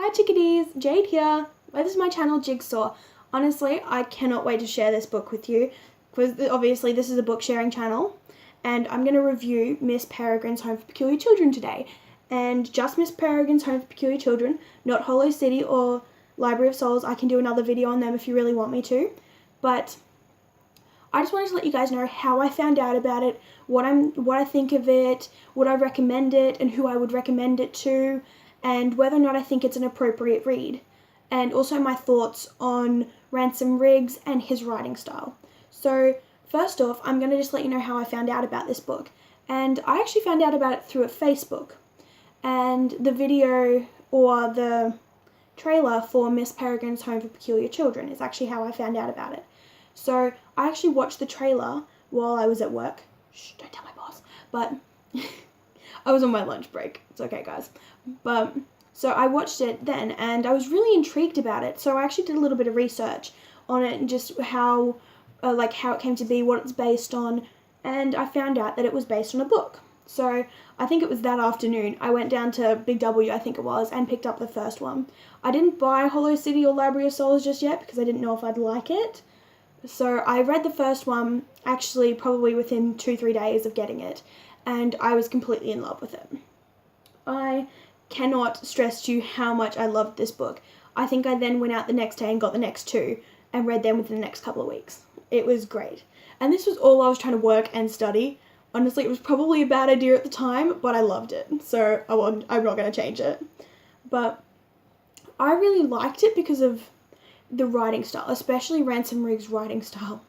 Hi chickadees, Jade here. This is my channel Jigsaw. Honestly, I cannot wait to share this book with you because obviously this is a book sharing channel and I'm going to review Miss Peregrine's Home for Peculiar Children today. And just Miss Peregrine's Home for Peculiar Children, not Hollow City or Library of Souls. I can do another video on them if you really want me to. But I just wanted to let you guys know how I found out about it, what I think of it, would I recommend it, and who I would recommend it to, and whether or not I think it's an appropriate read, and also my thoughts on Ransom Riggs and his writing style. So first off, I'm going to just let you know how I found out about this book. And I actually found out about it through a Facebook. And the video or the trailer for Miss Peregrine's Home for Peculiar Children is actually how I found out about it. So I actually watched the trailer while I was at work. Shh, don't tell my boss. But I was on my lunch break. It's okay, guys. But so I watched it then and I was really intrigued about it. So I actually did a little bit of research on it and just how it came to be, what it's based on, and I found out that it was based on a book. So I think it was that afternoon I went down to Big W, I think it was, and picked up the first one. I didn't buy Hollow City or Library of Souls just yet because I didn't know if I'd like it. So I read the first one actually probably within 2-3 days of getting it, and I was completely in love with it. I cannot stress to you how much I loved this book. I think I then went out the next day and got the next two and read them within the next couple of weeks. It was great. And this was all I was trying to work and study. Honestly, it was probably a bad idea at the time, but I loved it. So I'm not going to change it. But I really liked it because of the writing style, especially Ransom Riggs' writing style.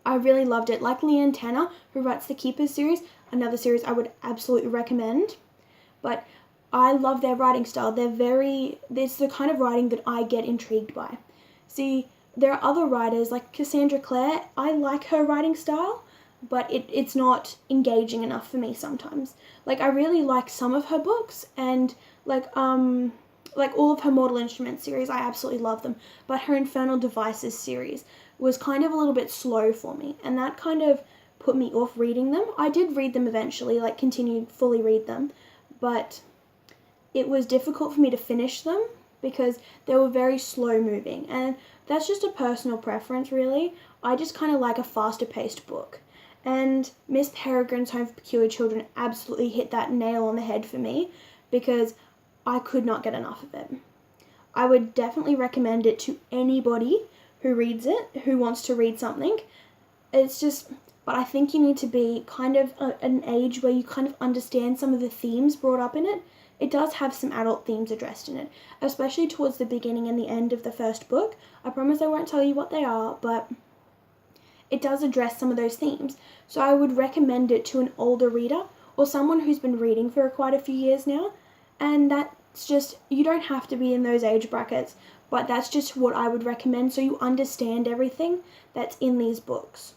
I really loved it. Like Leanne Tanner, who writes the Keepers series, another series I would absolutely recommend. But I love their writing style. It's the kind of writing that I get intrigued by. See, there are other writers like Cassandra Clare. I like her writing style, but it's not engaging enough for me sometimes. Like, I really like some of her books, and like all of her Mortal Instruments series, I absolutely love them. But her Infernal Devices series was kind of a little bit slow for me, and that kind of put me off reading them. I did read them eventually, continued fully read them, but it was difficult for me to finish them because they were very slow moving, and that's just a personal preference, really. I just kind of like a faster paced book. And Miss Peregrine's Home for Peculiar Children absolutely hit that nail on the head for me because I could not get enough of it. I would definitely recommend it to anybody who reads it, who wants to read something. But I think you need to be kind of at an age where you kind of understand some of the themes brought up in it. It does have some adult themes addressed in it, especially towards the beginning and the end of the first book. I promise I won't tell you what they are, but it does address some of those themes. So I would recommend it to an older reader or someone who's been reading for quite a few years now. And that's just, you don't have to be in those age brackets, but that's just what I would recommend so you understand everything that's in these books.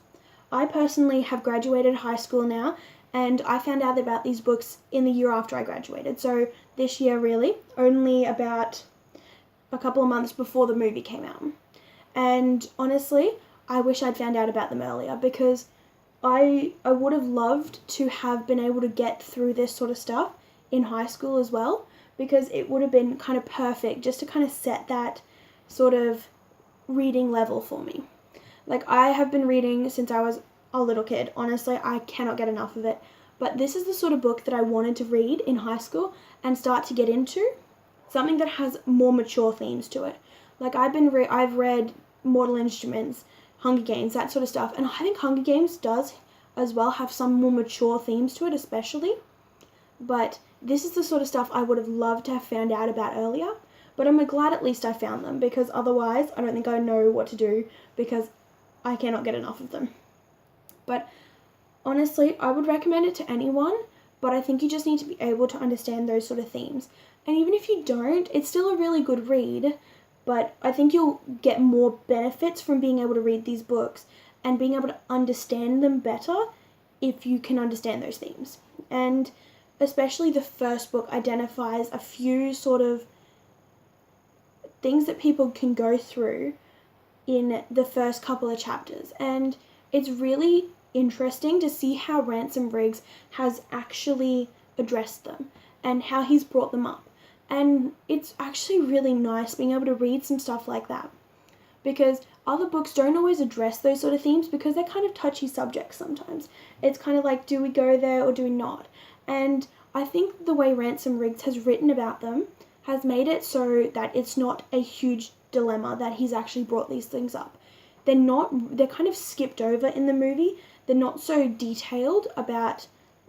I personally have graduated high school now, and I found out about these books in the year after I graduated. So this year, really, only about a couple of months before the movie came out. And honestly, I wish I'd found out about them earlier because I would have loved to have been able to get through this sort of stuff in high school as well, because it would have been kind of perfect just to kind of set that sort of reading level for me. Like, I have been reading since I was a little kid. Honestly, I cannot get enough of it. But this is the sort of book that I wanted to read in high school and start to get into. Something that has more mature themes to it. Like, I've read Mortal Instruments, Hunger Games, that sort of stuff. And I think Hunger Games does as well have some more mature themes to it, especially. But this is the sort of stuff I would have loved to have found out about earlier. But I'm glad at least I found them, because otherwise I don't think I know what to do because I cannot get enough of them. But honestly, I would recommend it to anyone, but I think you just need to be able to understand those sort of themes. And even if you don't, it's still a really good read, but I think you'll get more benefits from being able to read these books and being able to understand them better if you can understand those themes. And especially the first book identifies a few sort of things that people can go through in the first couple of chapters. And it's really interesting to see how Ransom Riggs has actually addressed them and how he's brought them up. And it's actually really nice being able to read some stuff like that, because other books don't always address those sort of themes because they're kind of touchy subjects sometimes. It's kind of like, do we go there or do we not? And I think the way Ransom Riggs has written about them has made it so that it's not a huge dilemma that he's actually brought these things up. They're kind of skipped over in the movie. They're not so detailed about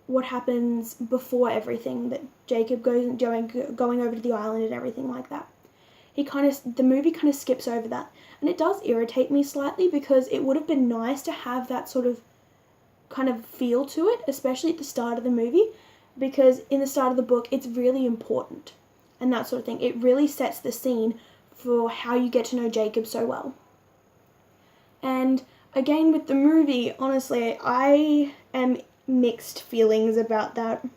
what happens before everything, that Jacob going over to the island and everything like that. The movie kind of skips over that. And it does irritate me slightly because it would have been nice to have that sort of kind of feel to it, especially at the start of the movie, because in the start of the book, it's really important and that sort of thing. It really sets the scene for how you get to know Jacob so well. And again, with the movie, honestly, I am mixed feelings about that.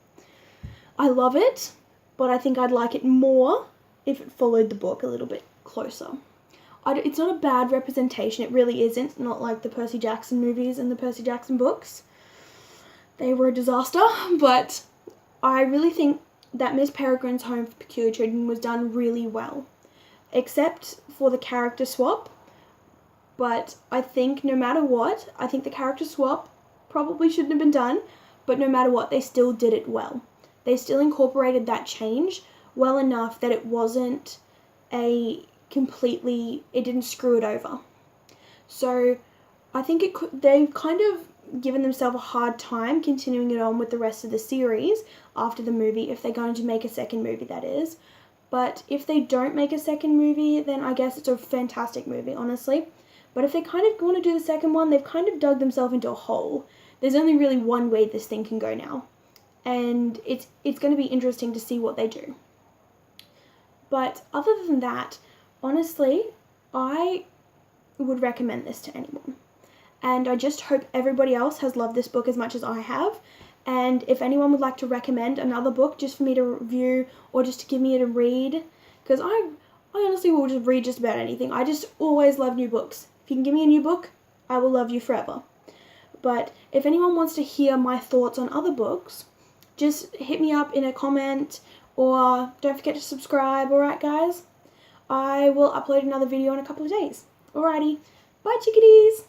I love it, but I think I'd like it more if it followed the book a little bit closer. It's not a bad representation, it really isn't. Not like the Percy Jackson movies and the Percy Jackson books. They were a disaster, but I really think that Miss Peregrine's Home for Peculiar Children was done really well, except for the character swap. But I think no matter what, I think the character swap probably shouldn't have been done, but no matter what, they still did it well. They still incorporated that change well enough that it wasn't it didn't screw it over. So I think they've kind of given themselves a hard time continuing it on with the rest of the series after the movie, if they're going to make a second movie, that is. But if they don't make a second movie, then I guess it's a fantastic movie, honestly. But if they kind of want to do the second one, they've kind of dug themselves into a hole. There's only really one way this thing can go now. And it's going to be interesting to see what they do. But other than that, honestly, I would recommend this to anyone. And I just hope everybody else has loved this book as much as I have. And if anyone would like to recommend another book just for me to review or just to give me to read, because I honestly will just read just about anything. I just always love new books. If you can give me a new book, I will love you forever. But if anyone wants to hear my thoughts on other books, just hit me up in a comment, or don't forget to subscribe, alright guys? I will upload another video in a couple of days. Alrighty, bye chickadees!